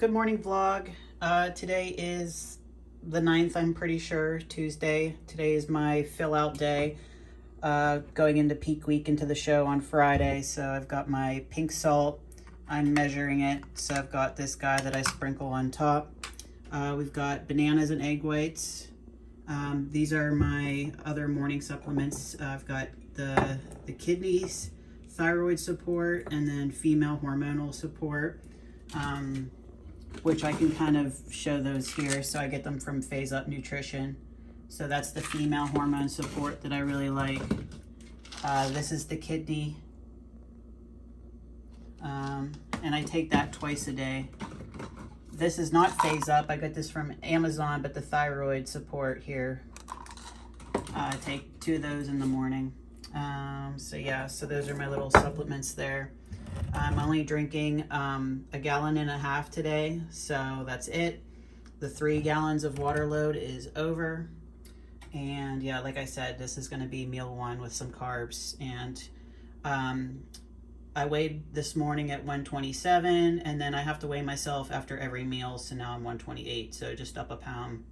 Good morning vlog. Today is the 9th, I'm pretty sure, Tuesday. Today is my fill out day, going into peak week into the show on Friday. So I've got my pink salt. I'm measuring it. So I've got this guy that I sprinkle on top. We've got bananas and egg whites. These are my other morning supplements. I've got the kidneys, thyroid support, and then female hormonal support. Which I can kind of show those here. So I get them from Phase Up Nutrition. So that's the female hormone support that I really like. This is the kidney. And I take that twice a day. This is not Phase Up. I got this from Amazon, but the thyroid support here. I take 2 of those in the morning. So yeah, so those are my little supplements there. I'm only drinking a gallon and a half today, so that's it. The 3 gallons of water load is over. And yeah, like I said, this is going to be meal 1 with some carbs. And I weighed this morning at 127, and then I have to weigh myself after every meal, so now I'm 128, so just up a pound.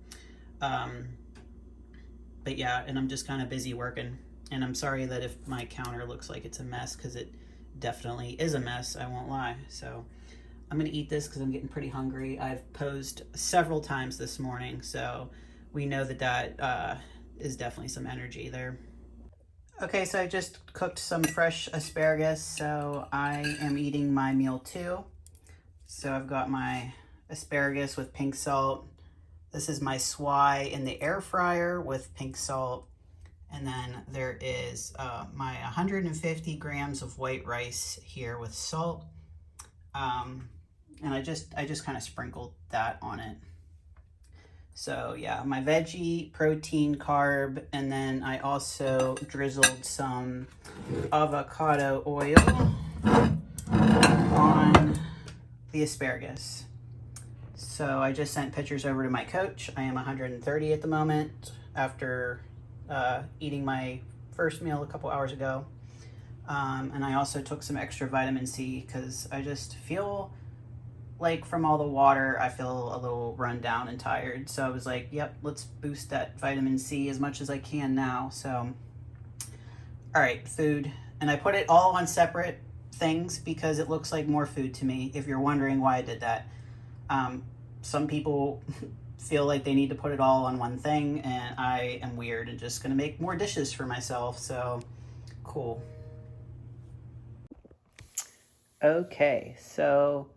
But yeah, and I'm just kind of busy working. And I'm sorry that if my counter looks like it's a mess, because it definitely is a mess, I won't lie. So I'm gonna eat this because I'm getting pretty hungry. I've posed several times this morning, so we know that that is definitely some energy there. Okay, so I just cooked some fresh asparagus, so I am eating my meal 2. So I've got my asparagus with pink salt. This is my swai in the air fryer with pink salt. And then there is my 150 grams of white rice here with salt. And I just kind of sprinkled that on it. So yeah, my veggie, protein, carb, and then I also drizzled some avocado oil on the asparagus. So I just sent pictures over to my coach. I am 130 at the moment after eating my first meal a couple hours ago. And I also took some extra vitamin C because I just feel like from all the water, I feel a little run down and tired. So I was like, yep, let's boost that vitamin C as much as I can now. So, all right, food. And I put it all on separate things because it looks like more food to me, if you're wondering why I did that. Some people feel like they need to put it all on one thing, and I am weird and just gonna make more dishes for myself, so cool. Okay, so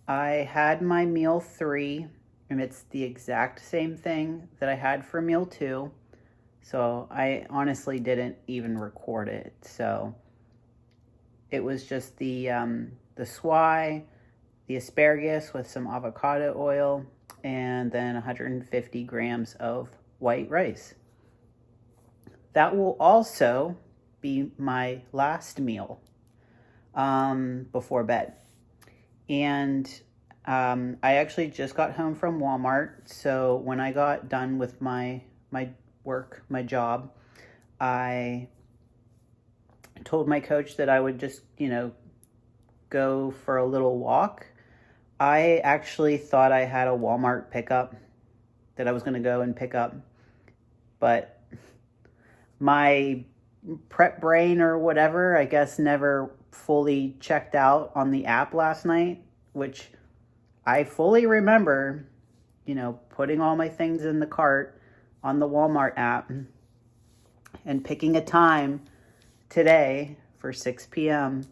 I had my meal 3, and it's the exact same thing that I had for meal 2, so I honestly didn't even record it. So it was just the swai, the asparagus with some avocado oil, and then 150 grams of white rice. That will also be my last meal before bed. And I actually just got home from Walmart, so when I got done with my work, my job, I told my coach that I would just, go for a little walk. I actually thought I had a Walmart pickup that I was going to go and pick up, but my prep brain or whatever, I guess, never fully checked out on the app last night, which I fully remember, putting all my things in the cart on the Walmart app and picking a time today for 6 p.m.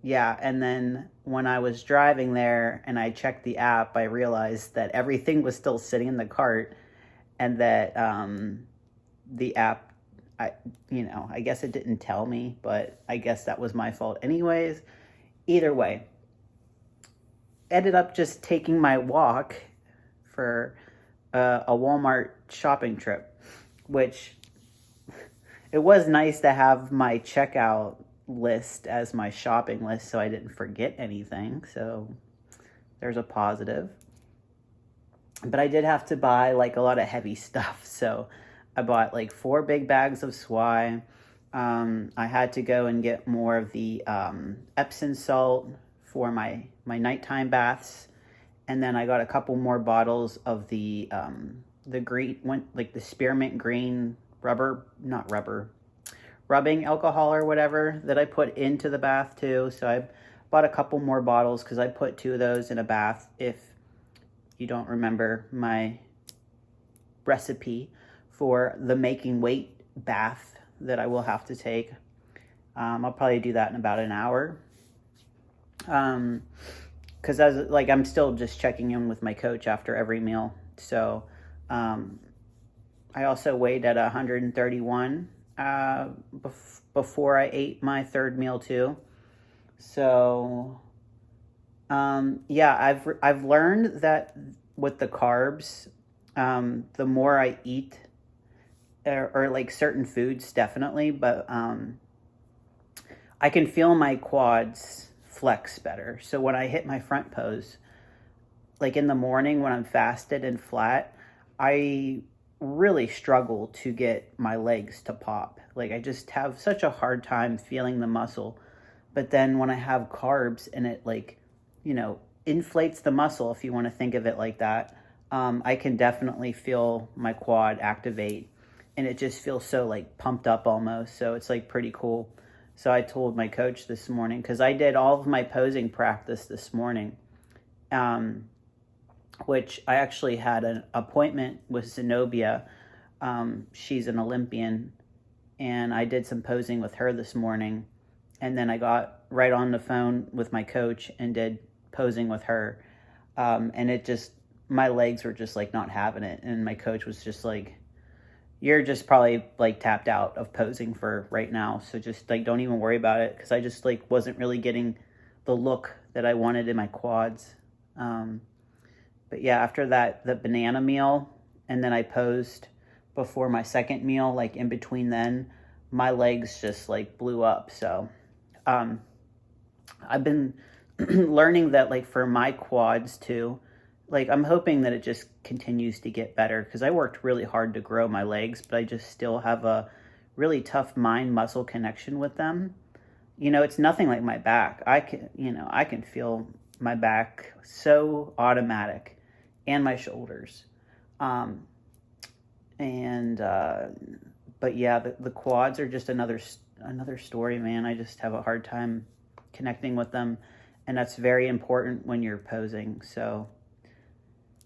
Yeah, and then when I was driving there and I checked the app, I realized that everything was still sitting in the cart, and that the app, I guess it didn't tell me, but I guess that was my fault anyways. Either way, ended up just taking my walk for a Walmart shopping trip, which it was nice to have my checkout list as my shopping list so I didn't forget anything. So there's a positive. But I did have to buy like a lot of heavy stuff. So I bought like 4 big bags of swai. I had to go and get more of the Epsom salt for my nighttime baths. And then I got a couple more bottles of the green, like the spearmint green rubbing alcohol or whatever that I put into the bath too. So I bought a couple more bottles because I put 2 of those in a bath. If you don't remember my recipe for the making weight bath that I will have to take, I'll probably do that in about an hour. Because I'm still just checking in with my coach after every meal. So I also weighed at 131 before I ate my third meal too. So yeah, I've learned that with the carbs, the more I eat, or like certain foods definitely, but I can feel my quads flex better. So when I hit my front pose, like in the morning when I'm fasted and flat, I really struggle to get my legs to pop. Like I just have such a hard time feeling the muscle. But then when I have carbs and it inflates the muscle, if you want to think of it like that, I can definitely feel my quad activate, and it just feels so like pumped up almost. So it's like pretty cool. So I told my coach this morning, because I did all of my posing practice this morning, which I actually had an appointment with Zenobia. She's an Olympian, and I did some posing with her this morning. And then I got right on the phone with my coach and did posing with her. And it just, my legs were just like not having it. And my coach was just like, you're just probably like tapped out of posing for right now. So just like, don't even worry about it. Cause I just like wasn't really getting the look that I wanted in my quads. But yeah, after that, the banana meal, and then I posed before my second meal, like in between then, my legs just like blew up. So, I've been learning that like for my quads too, like I'm hoping that it just continues to get better, because I worked really hard to grow my legs, but I just still have a really tough mind muscle connection with them. It's nothing like my back. I can feel my back so automatic, and my shoulders. But yeah, the quads are just another story, man. I just have a hard time connecting with them, and that's very important when you're posing. So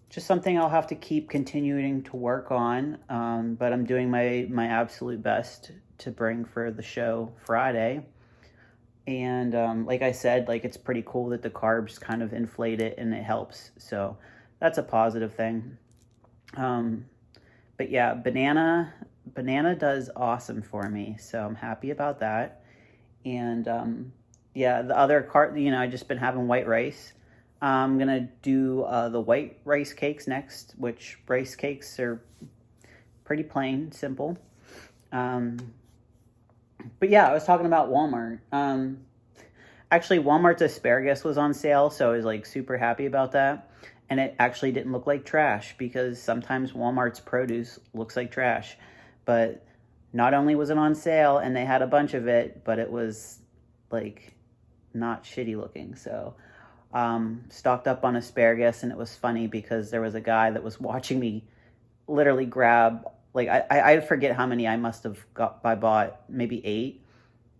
just something I'll have to keep continuing to work on. But I'm doing my absolute best to bring for the show Friday. And like I said, like it's pretty cool that the carbs kind of inflate it and it helps. So that's a positive thing. But yeah, banana does awesome for me. So I'm happy about that. And yeah, the other I just been having white rice. I'm going to do the white rice cakes next, which rice cakes are pretty plain, simple. But yeah, I was talking about Walmart. Actually, Walmart's asparagus was on sale, so I was like super happy about that. And it actually didn't look like trash, because sometimes Walmart's produce looks like trash. But not only was it on sale and they had a bunch of it, but it was like not shitty looking. So stocked up on asparagus, and it was funny because there was a guy that was watching me literally grab, like I forget how many I must have bought, maybe 8.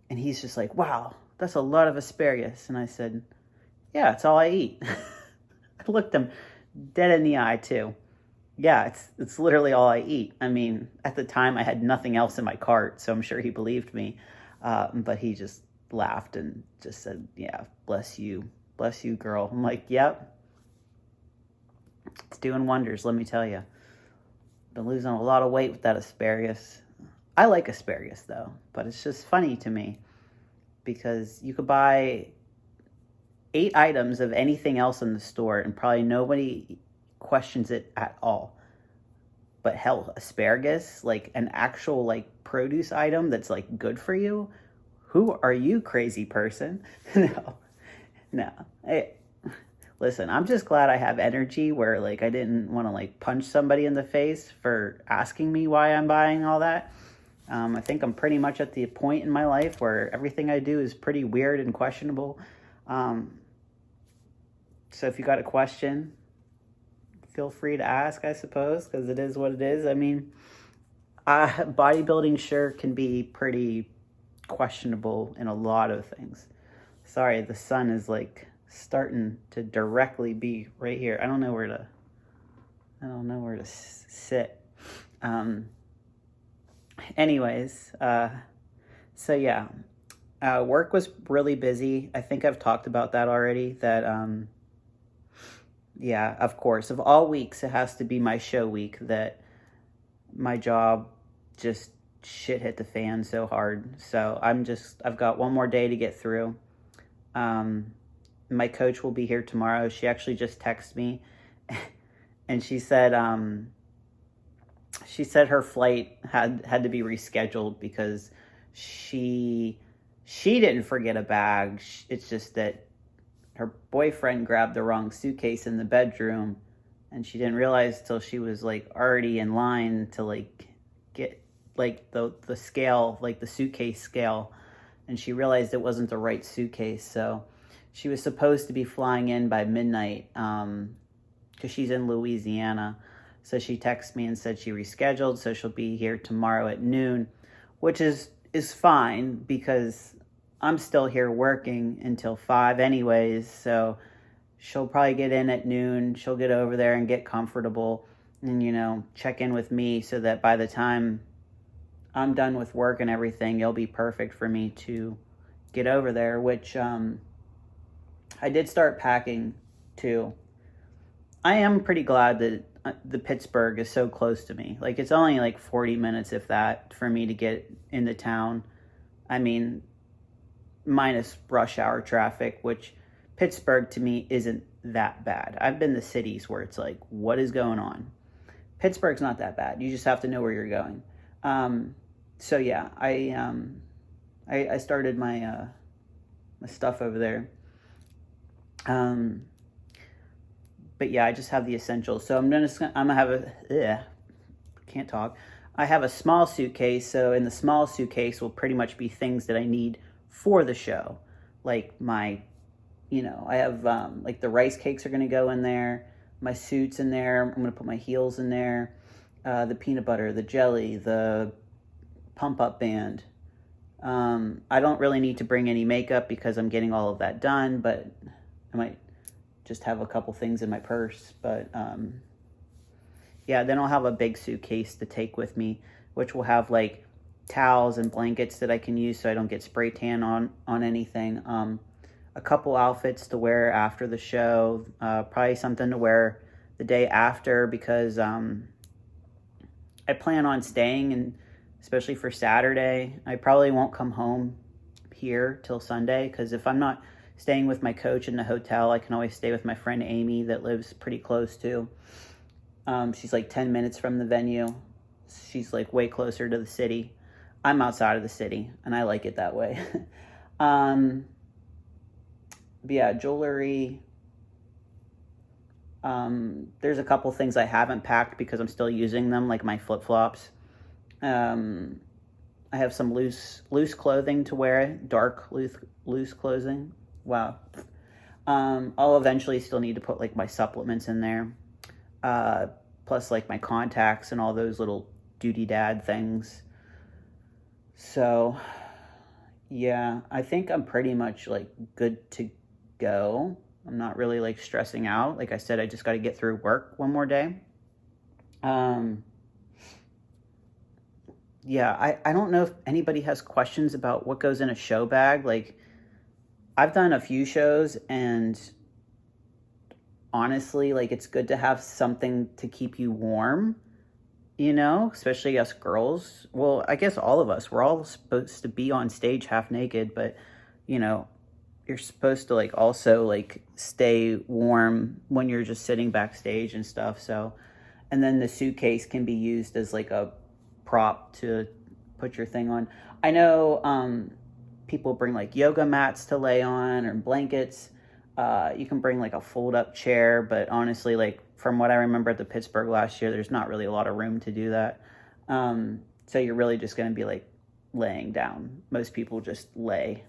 And he's just like, wow, that's a lot of asparagus. And I said, yeah, it's all I eat. I looked him dead in the eye too. Yeah, it's literally all I eat. I mean, at the time I had nothing else in my cart, so I'm sure he believed me. But he just laughed and just said, yeah, bless you, girl. I'm like, yep, it's doing wonders, let me tell you. Been losing a lot of weight with that asparagus. I like asparagus though, but it's just funny to me because you could buy 8 items of anything else in the store and probably nobody questions it at all. But hell, asparagus, like an actual like produce item that's like good for you, who are you, crazy person? No. Listen, I'm just glad I have energy where like I didn't want to like punch somebody in the face for asking me why I'm buying all that. I think I'm pretty much at the point in my life where everything I do is pretty weird and questionable. So if you got a question, feel free to ask, I suppose, because it is what it is. I mean, bodybuilding sure can be pretty questionable in a lot of things. Sorry, the sun is like starting to directly be right here. I don't know where to sit. Anyways, so yeah, work was really busy. I think I've talked about that already. That yeah, of course, of all weeks, it has to be my show week that my job just shit hit the fan so hard. So I've got one more day to get through. My coach will be here tomorrow. She actually just texted me and she said her flight had to be rescheduled because she didn't forget a bag. It's just that her boyfriend grabbed the wrong suitcase in the bedroom, and she didn't realize till she was like already in line to like get like the scale, like the suitcase scale, and she realized it wasn't the right suitcase. So she was supposed to be flying in by midnight because she's in Louisiana. So she texted me and said she rescheduled, so she'll be here tomorrow at noon, which is fine because I'm still here working until 5 anyways. So she'll probably get in at noon. She'll get over there and get comfortable and, you know, check in with me so that by the time I'm done with work and everything, it'll be perfect for me to get over there, which I did start packing too. I am pretty glad that the Pittsburgh is so close to me. Like, it's only like 40 minutes, if that, for me to get into town. I mean, minus rush hour traffic, which Pittsburgh to me isn't that bad. I've been to cities where it's like, what is going on? Pittsburgh's not that bad. You just have to know where you're going. So yeah, I started my my stuff over there. But yeah, I just have the essentials. So I'm gonna have can't talk. I have a small suitcase. So in the small suitcase will pretty much be things that I need for the show, like my, you know, I have like the rice cakes are gonna go in there, my suit's in there. I'm gonna put my heels in there, the peanut butter, the jelly, the pump up band. I don't really need to bring any makeup because I'm getting all of that done, but I might just have a couple things in my purse. But yeah, then I'll have a big suitcase to take with me, which will have like towels and blankets that I can use so I don't get spray tan on anything. A couple outfits to wear after the show, probably something to wear the day after because I plan on staying, and especially for Saturday, I probably won't come home here till Sunday because if I'm not staying with my coach in the hotel, I can always stay with my friend Amy that lives pretty close too. She's like 10 minutes from the venue. She's like way closer to the city. I'm outside of the city and I like it that way. But yeah, jewelry. There's a couple things I haven't packed because I'm still using them, like my flip-flops. I have some loose clothing to wear, dark loose clothing. Wow. I'll eventually still need to put like my supplements in there. Plus like my contacts and all those little duty dad things. So yeah, I think I'm pretty much like good to go. I'm not really like stressing out. Like I said, I just got to get through work one more day. Yeah, I don't know if anybody has questions about what goes in a show bag. Like, I've done a few shows, and honestly, like, it's good to have something to keep you warm, you know, especially us girls. Well, I guess all of us, we're all supposed to be on stage half naked, but, you know, you're supposed to, like, also, like, stay warm when you're just sitting backstage and stuff, so. And then the suitcase can be used as, like, a prop to put your thing on. I know people bring like yoga mats to lay on or blankets. You can bring like a fold-up chair, but honestly, like from what I remember at the Pittsburgh last year, there's not really a lot of room to do that. So you're really just going to be like laying down. Most people just lay.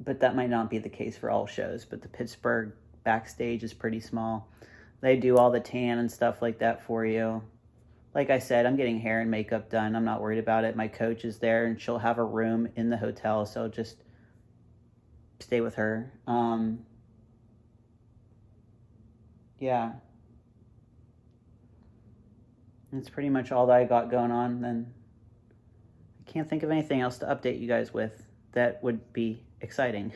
but that might not be the case for all shows. But the Pittsburgh backstage is pretty small. They do all the tan and stuff like that for you. Like I said, I'm getting hair and makeup done. I'm not worried about it. My coach is there, and she'll have a room in the hotel, so just stay with her. Yeah. That's pretty much all that I got going on. Then I can't think of anything else to update you guys with that would be exciting.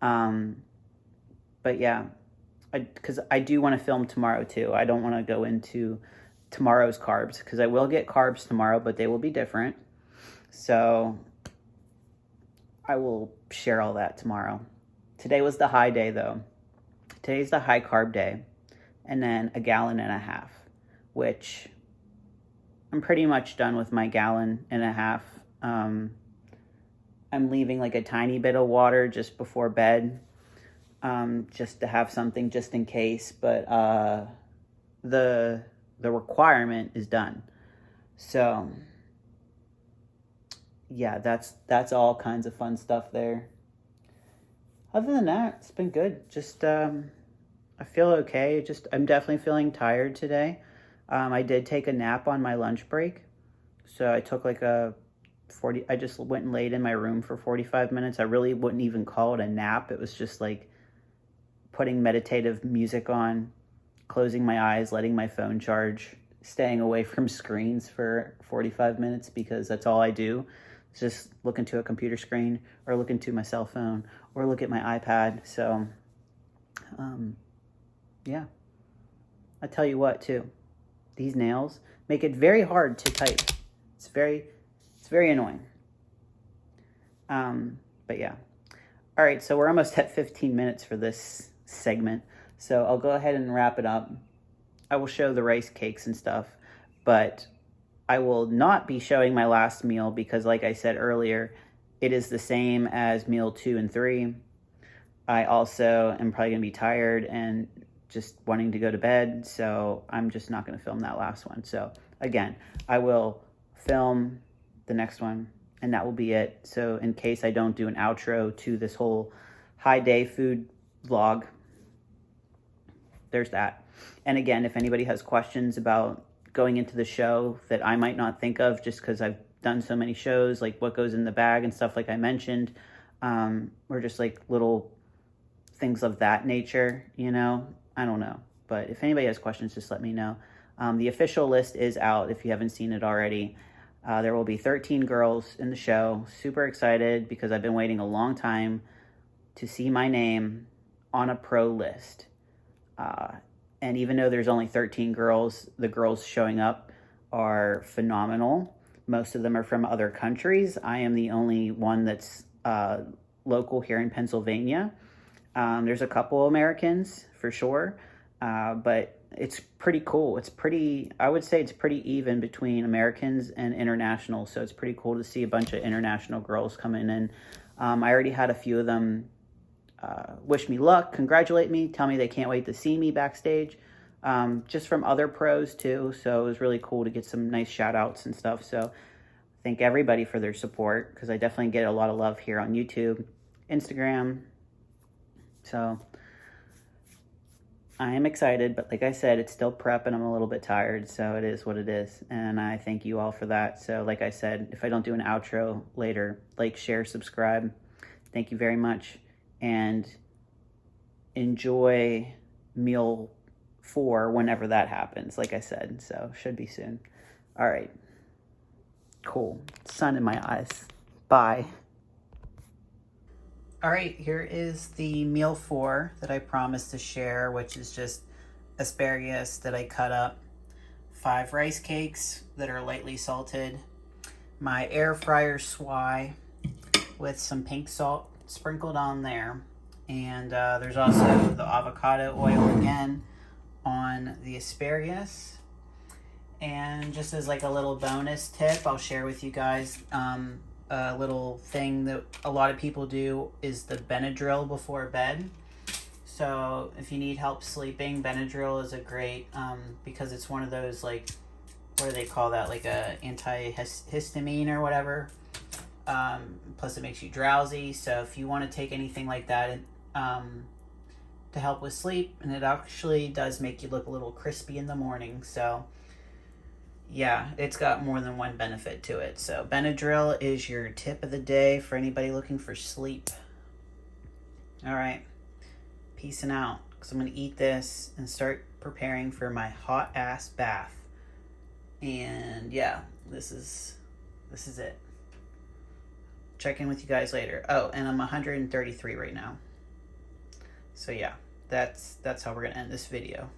But yeah, because I do want to film tomorrow too. I don't want to go into tomorrow's carbs because I will get carbs tomorrow, but they will be different. So I will share all that tomorrow. Today was the high day though. Today's the high carb day, and then a gallon and a half, which I'm pretty much done with my gallon and a half. I'm leaving like a tiny bit of water just before bed, just to have something just in case, but the requirement is done. So yeah, that's all kinds of fun stuff there. Other than that, it's been good. Just I feel okay. I'm definitely feeling tired today. I did take a nap on my lunch break. So I took like I just went and laid in my room for 45 minutes. I really wouldn't even call it a nap. It was just like putting meditative music on, closing my eyes, letting my phone charge, staying away from screens for 45 minutes because that's all I do. It's just look into a computer screen or look into my cell phone or look at my iPad. So, yeah. I tell you what, too. These nails make it very hard to type. It's very annoying. But yeah. All right, so we're almost at 15 minutes for this segment. So I'll go ahead and wrap it up. I will show the rice cakes and stuff, but I will not be showing my last meal because like I said earlier, it is the same as meal 2 and 3. I also am probably going to be tired and just wanting to go to bed, so I'm just not going to film that last one. So again, I will film the next one, and that will be it. So in case I don't do an outro to this whole high day food vlog, there's that. And again, if anybody has questions about going into the show that I might not think of just because I've done so many shows, like what goes in the bag and stuff like I mentioned, or just like little things of that nature, I don't know. But if anybody has questions, just let me know. The official list is out if you haven't seen it already. There will be 13 girls in the show. Super excited because I've been waiting a long time to see my name on a pro list. And even though there's only 13 girls, the girls showing up are phenomenal. Most of them are from other countries. I am the only one that's local here in Pennsylvania. There's a couple Americans for sure, but it's pretty cool. I would say it's pretty even between Americans and international. So it's pretty cool to see a bunch of international girls coming in. I already had a few of them wish me luck, congratulate me, tell me they can't wait to see me backstage, just from other pros too. So it was really cool to get some nice shout outs and stuff. So thank everybody for their support because I definitely get a lot of love here on YouTube, Instagram. So I am excited, but like I said, it's still prep and I'm a little bit tired, so it is what it is. And I thank you all for that. So like I said, if I don't do an outro later, like, share, subscribe. Thank you very much. And enjoy meal 4 whenever that happens, like I said. So should be soon. All right. Cool. Sun in my eyes. Bye. All right, here is the meal 4 that I promised to share, which is just asparagus that I cut up, 5 rice cakes that are lightly salted, my air fryer swai with some pink salt sprinkled on there, and there's also the avocado oil again on the asparagus. And just as like a little bonus tip, I'll share with you guys a little thing that a lot of people do is the Benadryl before bed. So if you need help sleeping, Benadryl is a great, because it's one of those, like, what do they call that? Like a antihistamine or whatever. Plus, it makes you drowsy. So if you want to take anything like that to help with sleep, and it actually does make you look a little crispy in the morning. So yeah, it's got more than one benefit to it. So Benadryl is your tip of the day for anybody looking for sleep. All right, peacing out, because I'm going to eat this and start preparing for my hot ass bath. And yeah, this is it. Check in with you guys later. Oh, and I'm 133 right now. So yeah, that's how we're going to end this video.